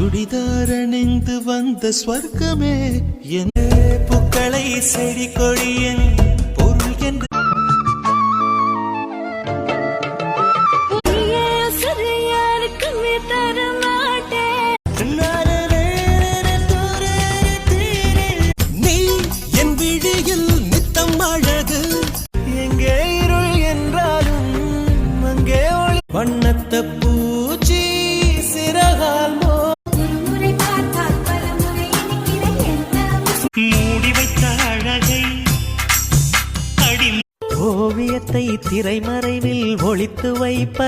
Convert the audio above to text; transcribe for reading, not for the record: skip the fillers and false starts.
சுடிதார் அணிந்து வந்த ஸ்வர்க்கமே என் பூக்களை செடி கொடியன் பொருள் என்று நீ என் விழியில் நித்தம் அழகு எங்கே இருள் என்றாலும் அங்கே ஒளி வண்ணத்த பூச்சி சிறகால் மூடி வைத்த அழகை அடி ஓவியத்தை திரைமறைவில் ஒளித்து வைப்பது